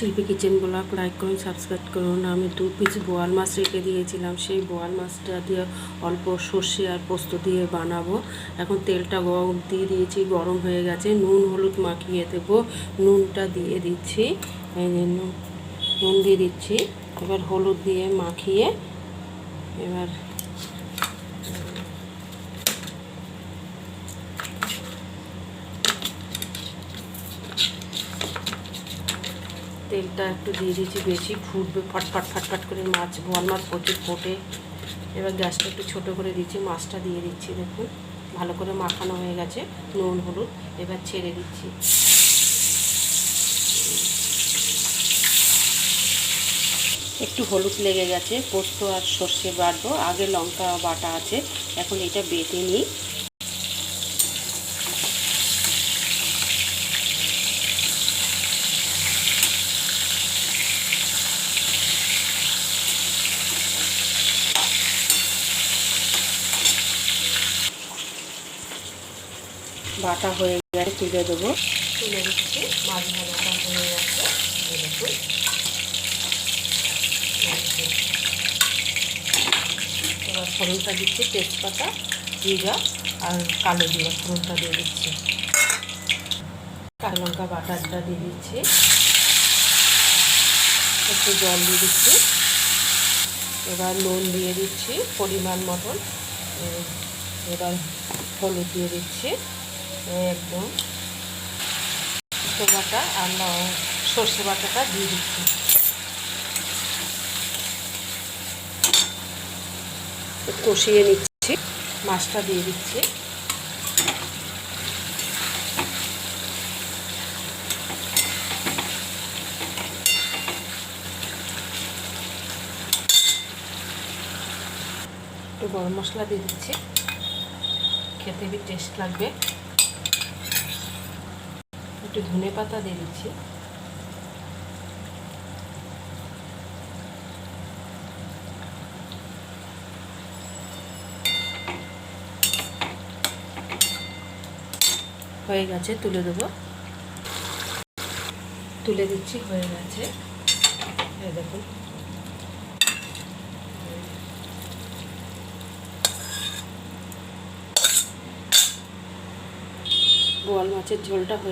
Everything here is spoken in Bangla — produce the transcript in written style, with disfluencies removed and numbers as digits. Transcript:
শিল্পী কিচেন ব্লগ লাইক করুন, সাবস্ক্রাইব করুন। আমি 2 পিস বোয়াল মাছ রেখে দিয়েছিলাম, সেই বোয়াল মাছটা দিয়ে অল্প সর্ষে আর পোস্ত দিয়ে বানাবো। এখন তেলটা দিয়ে দিয়েছি, গরম হয়ে গেছে। নুন হলুদ মাখিয়ে দেবো, নুনটা দিয়ে দিচ্ছি। এই যে নুন দিয়ে দিচ্ছি, এবার হলুদ দিয়ে মাখিয়ে এবার তেলটা একটু দিয়ে দিচ্ছি, বেশি ফুটবে, ফটফট ফটফট করে। বোয়াল মাছ প্রচুর ফোটে। এবার গ্যাসটা একটু ছোটো করে দিচ্ছি, মাছটা দিয়ে দিচ্ছি। দেখুন ভালো করে মাখানো হয়ে গেছে, নুন হলুদ। এবার ছেড়ে দিচ্ছি। একটু হলুদ লেগে গেছে, পোস্ত আর সর্ষে বাটবো। আগে লঙ্কা বাটা আছে, এখন এটা বেটে নিই। বাটা হয়ে গেছে, তুলে দেবো। তুলে দিচ্ছি, মাছ ভাজাটা হয়ে গেছে। দেখুন এবার ফোড়নটা দিচ্ছি, তেজপাতা, জিরা আর কালো জিরা ফোড়নটা দিয়ে দিচ্ছি। কাঁচা লঙ্কা বাটাটা দিয়ে দিচ্ছি, একটু জল দিয়ে দিচ্ছি। এবার নুন দিয়ে দিচ্ছি পরিমাণ মতন। এবার হলুদ দিয়ে দিচ্ছি, একদম বাটা আর সর্ষে বাটাটা দিয়ে দিচ্ছি। কষিয়ে নিচ্ছি, মাছটা দিয়ে দিচ্ছি। একটু গরম মশলা দিয়ে দিচ্ছি, খেতে বেশ টেস্ট লাগবে। একটু ধনে পাতা দিয়ে দিচ্ছি। হয়ে গেছে, তুলে দেবো। তুলে দিচ্ছি, হয়ে গেছে। এই দেখুন বোয়াল মাছের ঝোলটা হয়ে